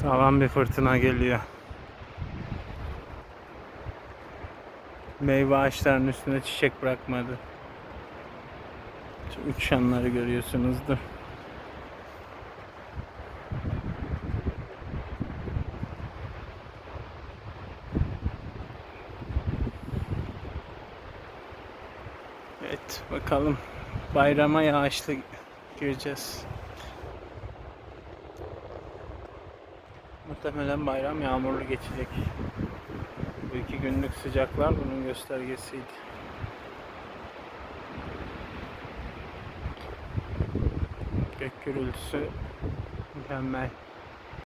Sağlam bir fırtına geliyor. Meyve ağaçlarının üstüne çiçek bırakmadı. Şu uçanları görüyorsunuzdur. Evet, bakalım bayrama yağışlı gireceğiz. Muhtemelen bayram yağmurlu geçecek. Bu 2 günlük sıcaklar bunun göstergesiydi. Gök gürültüsü mükemmel.